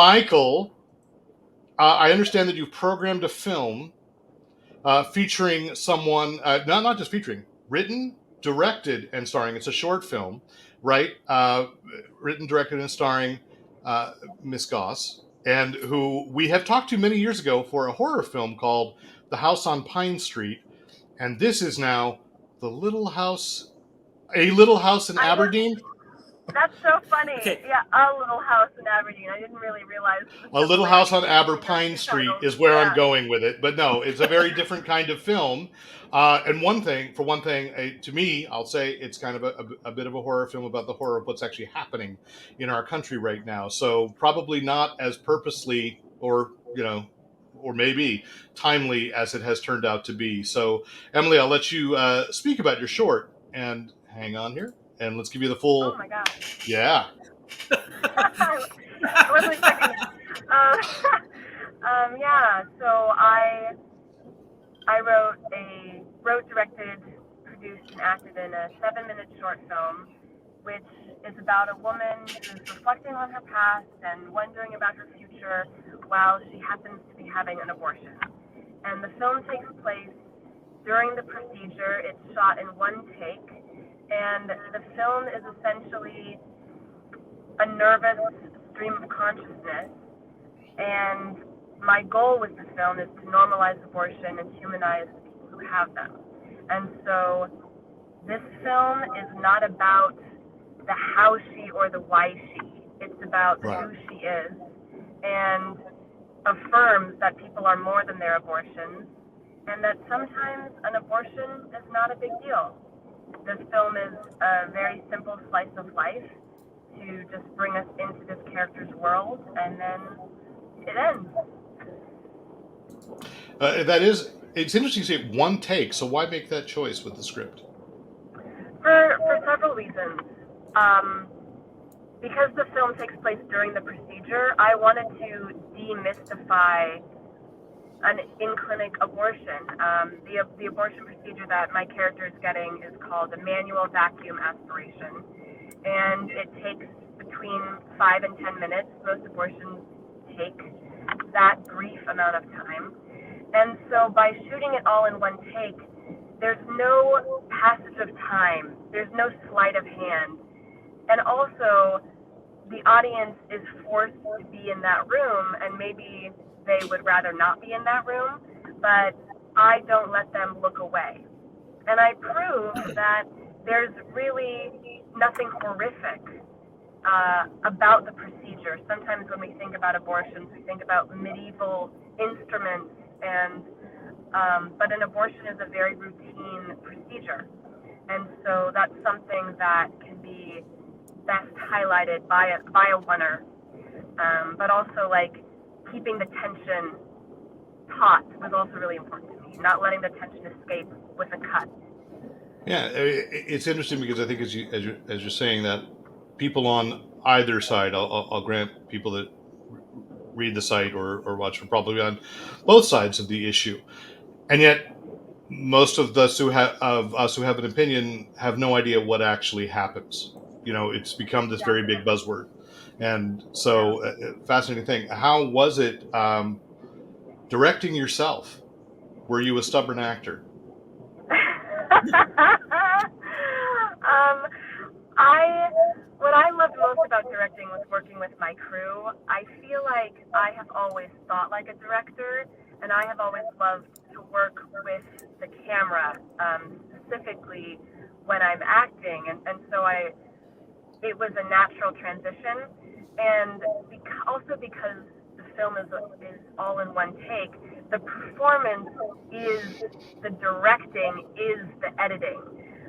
Michael, I understand that you've programmed a film featuring someone, not just featuring, written, directed, and starring. It's a short film, right? Written, directed, and starring Miss Goss, and who we have talked to many years ago for a horror film called The House on Pine Street. And this is now The Little House, A Little House in I was, Aberdeen. that's so funny. Okay. Yeah, A Little House in Aberdeen. I didn't really realize the A Little House on similarities between those Pine two Street titles. is where I'm Yeah. going with it. But no, it's a very different kind of film. And for one thing, to me, I'll say it's kind of a bit of a horror film about the horror of what's actually happening in our country right now. So probably not as purposely or maybe timely as it has turned out to be. So, Emily, I'll let you speak about your short. And hang on here. And let's give you the Oh full. my god. Yeah. I wasn't expecting it. Yeah, so I wrote, directed, produced, and acted in a 7-minute short film, which is about a woman who's reflecting on her past and wondering about her future while she happens to be having an abortion. And the film takes place during the procedure. It's shot in one take, and the film is essentially a nervous stream of consciousness. And my goal with the film is to normalize abortion and humanize the people who have them. And so this film is not about the how she or the why she. It's about Right. who she is, and affirms that people are more than their abortions, and that sometimes an abortion is not a big deal. This film is a very simple slice of life to just bring us into this character's world, and then it ends. It's interesting to say one take. So why make that choice with the script? For several reasons. Because the film takes place during the procedure, I wanted to demystify an in-clinic abortion. The abortion procedure that my character is getting is called a manual vacuum aspiration, and it takes between 5 and 10 minutes. Most abortions take that brief amount of time. And so by shooting it all in one take, there's no passage of time, there's no sleight of hand. And also, the audience is forced to be in that room, and maybe they would rather not be in that room, but I don't let them look away. And I prove that there's really nothing horrific about the procedure. Sometimes when we think about abortions, we think about medieval instruments, and but an abortion is a very routine procedure. And so that's something that can be best highlighted by a oneer, but also like keeping the tension taut was also really important to me. Not letting the tension escape with a cut. Yeah, it's interesting because I think as you're saying that people on either side, I'll grant people that read the site or watch are probably on both sides of the issue, and yet most of us who have an opinion have no idea what actually happens. It's become this very big buzzword, and so fascinating thing. How was it directing yourself? Were you a stubborn actor? What I loved most about directing was working with my crew. I feel like I have always thought like a director, and I have always loved to work with the camera, specifically when I'm acting, and so it was a natural transition, and also because the film is all in one take, the performance is the directing, is the editing.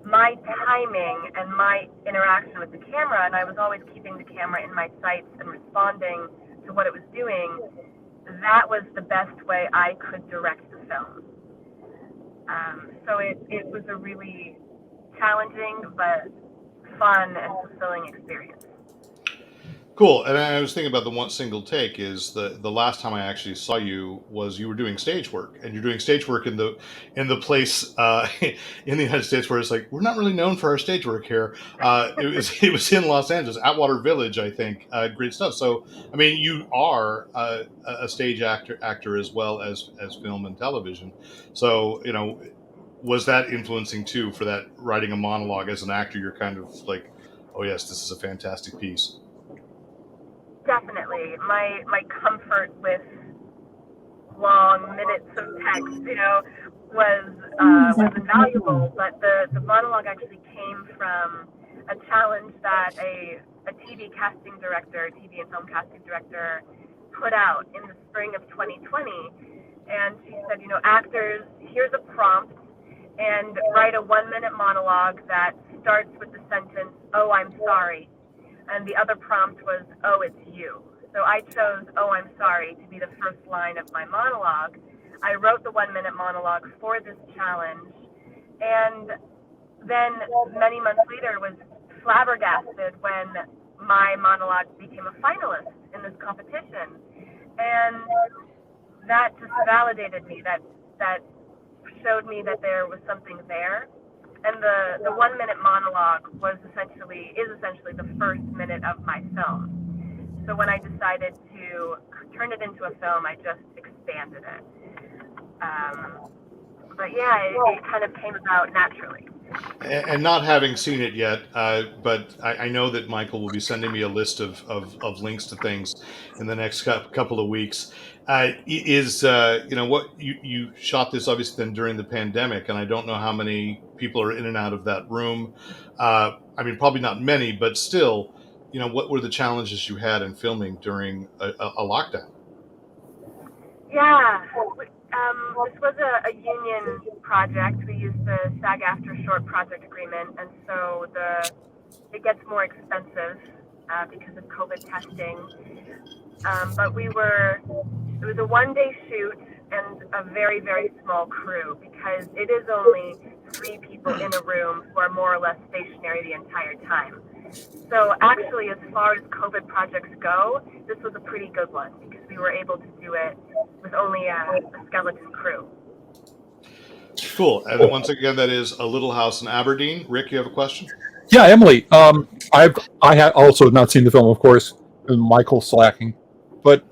My timing and my interaction with the camera, and I was always keeping the camera in my sights and responding to what it was doing, that was the best way I could direct the film. So it was a really challenging but fun and fulfilling experience. Cool. And I was thinking about the one single take is the last time I actually saw you was you were doing stage work, and you're doing stage work in the place in the United States where it's like we're not really known for our stage work here. It was in Los Angeles, Atwater Village, I think. Great stuff. So I mean, you are a stage actor as well as film and television. So was that influencing too for that writing a monologue as an actor? You're kind of like, oh yes, this is a fantastic piece. Definitely. My comfort with long minutes of text, was invaluable. But the monologue actually came from a challenge that a TV casting director, TV and film casting director, put out in the spring of 2020. And she said, actors, here's a prompt, and write a 1 minute monologue that starts with the sentence, "Oh, I'm sorry," and the other prompt was, "Oh, it's you." So I chose, "Oh, I'm sorry," to be the first line of my monologue. I wrote the 1 minute monologue for this challenge, and then many months later was flabbergasted when my monologue became a finalist in this competition. And that just validated me, that showed me that there was something there. And the 1 minute monologue is essentially the first minute of my film. So when I decided to turn it into a film, I just expanded it. But yeah, it kind of came about naturally. And not having seen it yet, but I know that Michael will be sending me a list of links to things in the next couple of weeks. Is what you shot this obviously then during the pandemic, and I don't know how many people are in and out of that room. I mean, probably not many, but still, what were the challenges you had in filming during a lockdown? Yeah, this was a union project. We used the SAG-AFTRA short project agreement, and so it gets more expensive because of COVID testing. But it was a 1 day shoot and a very, very small crew because it is only 3 people in a room who are more or less stationary the entire time. So actually, as far as COVID projects go, this was a pretty good one because we were able to do it with only a skeleton crew. Cool. And then once again, that is A Little House in Aberdeen. Rick, you have a question? Yeah, Emily. I had also not seen the film, of course, and Michael slacking, but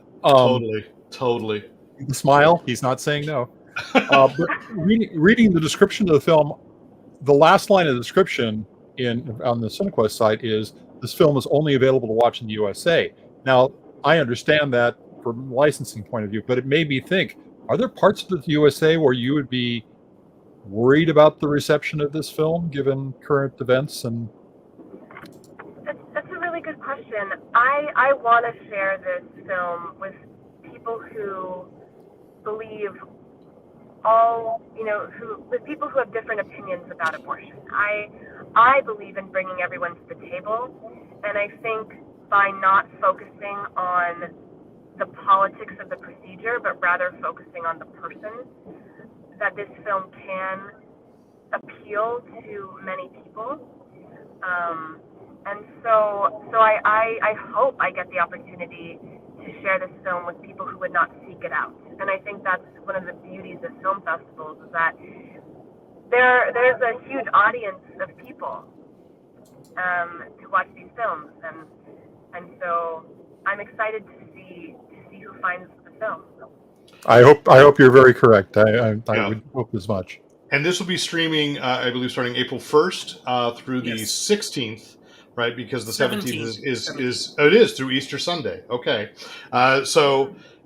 Totally. the smile, he's not saying no. But reading the description of the film, the last line of the description on the Cinequest site is this film is only available to watch in the USA. Now, I understand that from a licensing point of view, but it made me think: are there parts of the USA where you would be worried about the reception of this film, given current events? And That's a really good question. I want to share this film with people who believe with people who have different opinions about abortion. I believe in bringing everyone to the table, and I think by not focusing on the politics of the procedure, but rather focusing on the person, that this film can appeal to many people. And so I hope I get the opportunity to share this film with people who would not seek it out. And I think that's one of the beauties of film festivals, is that there's a huge audience of people to watch these films, and so I'm excited to see who finds the film. I hope you're very correct. I Yeah. would hope as much. And this will be streaming, I believe, starting April 1st through the Yes. 16th, right? Because the 17th is 17th. it is through Easter Sunday. Okay.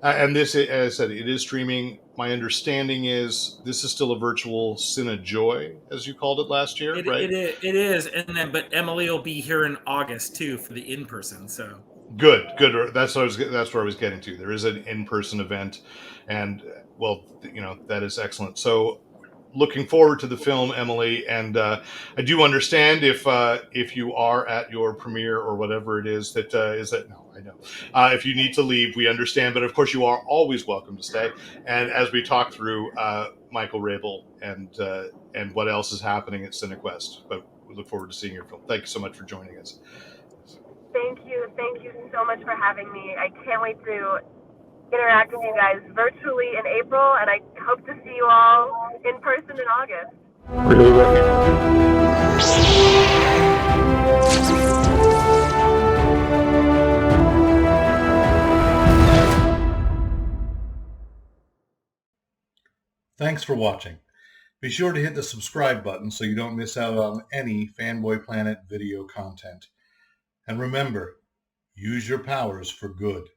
And this, as I said, it is streaming. My understanding is this is still a virtual Cine Joy, as you called it last year, right? It is, but Emily will be here in August too for the in-person. So Good. That's where I was getting to. There is an in-person event, and well, that is excellent. So, looking forward to the film, Emily, and I do understand if you are at your premiere or whatever it is that is that. No, I know. If you need to leave, we understand, but of course, you are always welcome to stay. And as we talk through Michael Rabehl and what else is happening at Cinequest, but we look forward to seeing your film. Thank you so much for joining us. Thank you so much for having me. I can't wait to interact with you guys virtually in April, and I hope to see you all in person in August. Really looking. Thanks for watching. Be sure to hit the subscribe button so you don't miss out on any Fanboy Planet video content. And remember, use your powers for good.